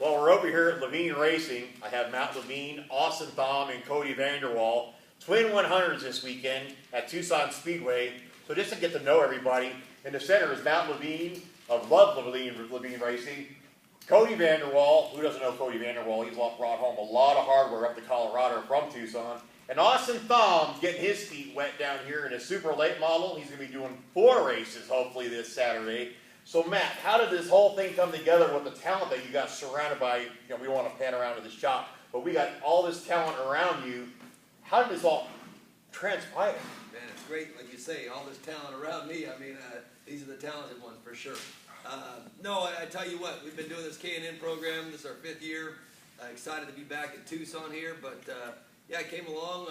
Well, we're over here at Levine Racing. I have Matt Levine, Austin Thom, and Cody Vanderwall. Twin 100s this weekend at Tucson Speedway. So just to get to know everybody, in the center is Matt Levine of Levine Racing. Cody Vanderwall, who doesn't know Cody Vanderwall? He's brought home a lot of hardware up to Colorado from Tucson. And Austin Thom getting his feet wet down here in a super late model. He's going to be doing 4 races hopefully this Saturday. So Matt, how did this whole thing come together with the talent that you got surrounded by? You know, we don't want to pan around to the shop, but we got all this talent around you. How did this all transpire? Man, it's great, like you say, all this talent around me. I mean, these are the talented ones for sure. No, I tell you what, we've been doing this K&N program. This is our 5th year. Excited to be back at Tucson here, but yeah, I came along.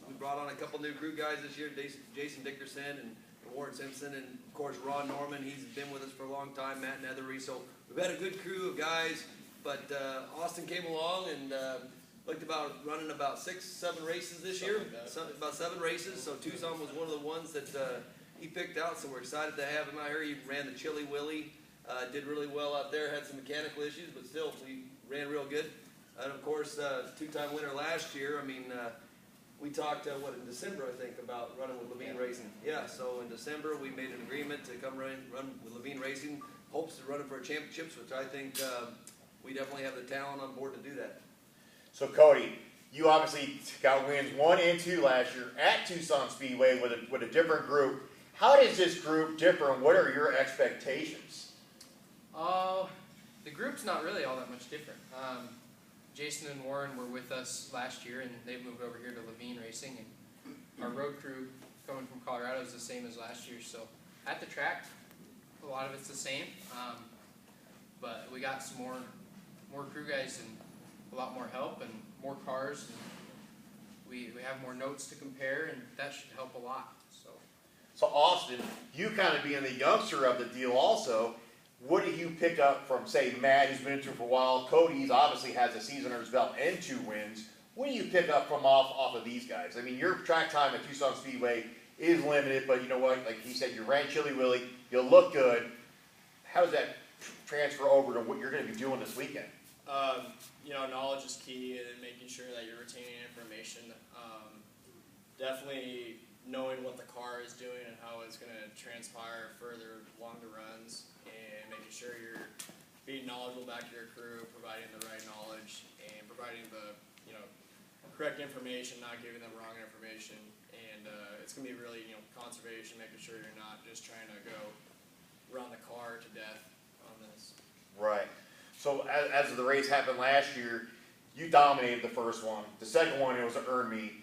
We brought on a couple new crew guys this year, Jason Dickerson and Warren Simpson, and of course Ron Norman. He's been with us for a long time, Matt Nethery. So we've had a good crew of guys, but Austin came along and looked about running about 6-7 races this year, about 7 races. So Tucson was one of the ones that he picked out, so we're excited to have him out here. He ran the Chili Willy, did really well out there, had some mechanical issues, but still he ran real good. And of course, 2-time winner last year. I mean, we talked, in December, I think, about running with Levine Racing. Yeah, so in December, we made an agreement to come run with Levine Racing. Hopes to run it for championships, which I think we definitely have the talent on board to do that. So Cody, you obviously got wins 1 and 2 last year at Tucson Speedway with a different group. How does this group differ, and what are your expectations? The group's not really all that much different. Jason and Warren were with us last year, and they moved over here to Levine Racing. And our road crew coming from Colorado is the same as last year. So at the track, a lot of it's the same, but we got some more crew guys and a lot more help and more cars. And we have more notes to compare, and that should help a lot. So Austin, you kind of being the youngster of the deal also, what do you pick up from, say, Matt, who's been through for a while? Cody's obviously has a season under his belt and 2 wins. What do you pick up from off of these guys? I mean, your track time at Tucson Speedway is limited, but you know what? Like he said, you ran Chili Willy, you look good. How does that transfer over to what you're going to be doing this weekend? You know, knowledge is key, and making sure that you're retaining information. Definitely knowing what the car is doing and how it's going to transpire further along the runs, and making sure you're being knowledgeable back to your crew, providing the right knowledge, and providing the correct information, not giving them wrong information. And it's going to be really conservation, making sure you're not just trying to go run the car to death on this. Right. So as the race happened last year, you dominated the first one. The second one, it was an earn meet.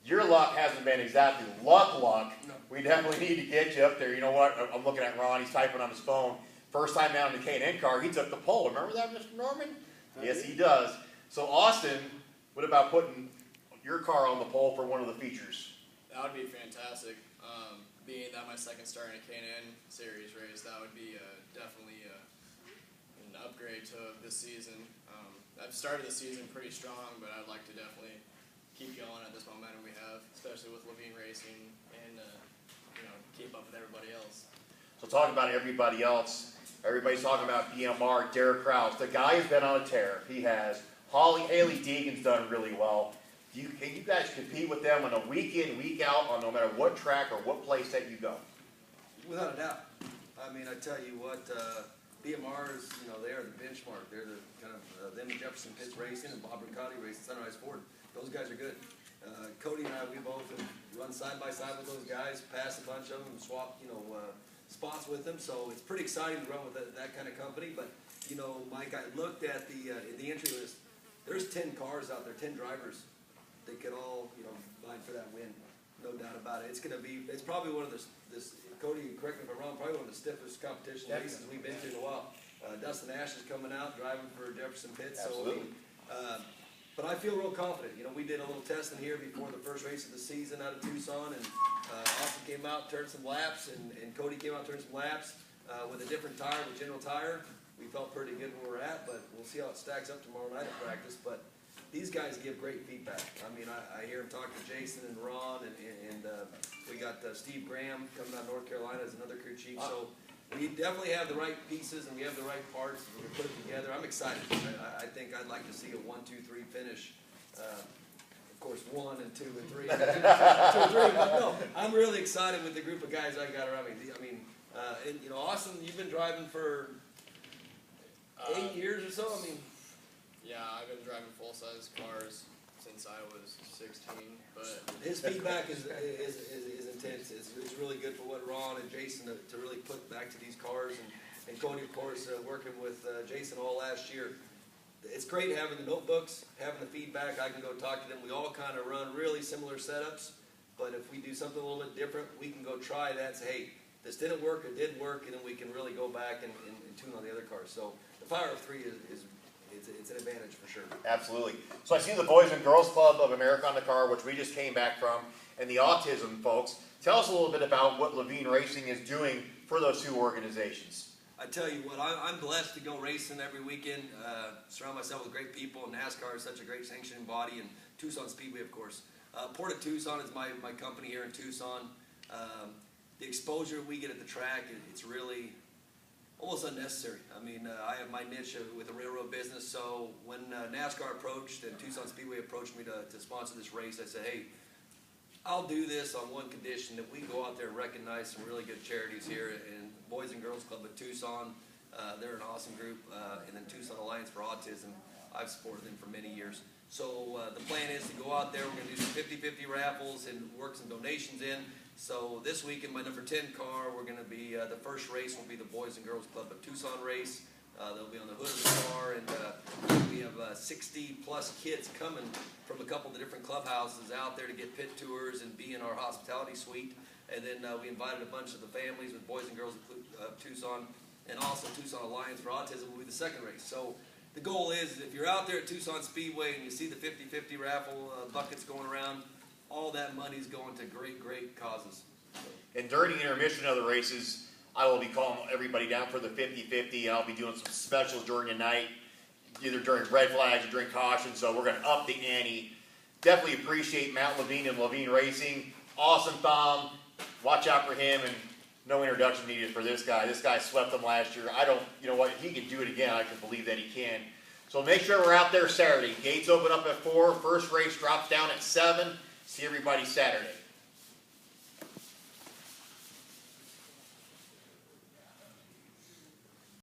Your luck hasn't been exactly luck. No. We definitely need to get you up there. You know what? I'm looking at Ron. He's typing on his phone. First time out in the K&N car, he took the pole. Remember that, Mr. Norman? Yes, he does. So Austin, what about putting your car on the pole for one of the features? That would be fantastic. Being that my second start in a K&N series race, that would be definitely an upgrade to this season. I've started the season pretty strong, but I'd like to definitely keep going at this momentum we have, especially with Levine Racing, and keep up with everybody else. So talking about everybody else, everybody's talking about BMR, Derek Krause. The guy has been on a tear. He has. Haley Deegan's done really well. Can you guys compete with them on a week in, week out, on no matter what track or what place that you go? Without a doubt. I mean, I tell you what, BMR is, they are the benchmark. They're the kind of them and Jefferson Pitts Racing and Bob Riccati Racing, Sunrise Ford. Those guys are good. Cody and I, we both have run side by side with those guys, passed a bunch of them, swapped, spots with them. So it's pretty exciting to run with that kind of company. But, Mike, I looked at the entry list. There's 10 cars out there, 10 drivers that could all, vying for that win. No doubt about it. It's probably one of this Cody, correct me if I'm wrong, probably one of the stiffest competition races we've been to in a while. Dustin Ash is coming out, driving for Jefferson Pitts. Absolutely. So, but I feel real confident. We did a little testing here before the first race of the season out of Tucson, and Austin came out, turned some laps, and Cody came out, turned some laps with a different tire, with General Tire. We felt pretty good where we're at, but we'll see how it stacks up tomorrow night at practice. But these guys give great feedback. I mean, I hear them talk to Jason and Ron, and we got Steve Graham coming out of North Carolina as another crew chief. So we definitely have the right pieces and we have the right parts. We're gonna put it together. I'm excited. I think I'd like to see a 1, 2, 3 finish. Of course, 1 and 2 and 3, 2 and 3. But no, I'm really excited with the group of guys I got around me. I mean, and you know, Austin, you've been driving for 8 years or so. I mean, Yeah, I've been driving full-size cars since I was 16, but his feedback is intense. It's really good for what Ron and Jason to really put back to these cars, and Cody, of course, working with Jason all last year. It's great having the notebooks, having the feedback. I can go talk to them. We all kind of run really similar setups, but if we do something a little bit different, we can go try that and say, hey, this didn't work, it did work, and then we can really go back and tune on the other cars. So the Power of 3 it's an advantage for sure. Absolutely. So I see the Boys and Girls Club of America on the car, which we just came back from, and the autism folks. Tell us a little bit about what Levine Racing is doing for those two organizations. I tell you what, I'm blessed to go racing every weekend, surround myself with great people, and NASCAR is such a great sanctioning body, and Tucson Speedway, of course. Port of Tucson is my company here in Tucson. The exposure we get at the track, it's really almost unnecessary. I mean, I have my niche with the railroad business, so when NASCAR approached and Tucson Speedway approached me to sponsor this race, I said, hey, I'll do this on one condition, that we go out there and recognize some really good charities here, and Boys and Girls Club of Tucson, they're an awesome group, and then Tucson Alliance for Autism, I've supported them for many years. So the plan is to go out there, we're going to do some 50-50 raffles and work some donations in. So this week in my number 10 car, we're going to be, the first race will be the Boys and Girls Club of Tucson race. They'll be on the hood of the car, and we have 60 plus kids coming from a couple of the different clubhouses out there to get pit tours and be in our hospitality suite. And then we invited a bunch of the families with Boys and Girls of Tucson, and also Tucson Alliance for Autism will be the second race. So the goal is, if you're out there at Tucson Speedway and you see the 50-50 raffle buckets going around, all that money's going to great causes. And during the intermission of the races, I will be calling everybody down for the 50-50, and I'll be doing some specials during the night, either during red flags or during caution, so we're going to up the ante. Definitely appreciate Matt Levine and Levine Racing. Awesome Tom. Watch out for him, and no introduction needed for this guy. This guy swept them last year. You know what, if he can do it again, I can believe that he can. So make sure we're out there Saturday. Gates open up at 4, first race drops down at 7. See everybody Saturday.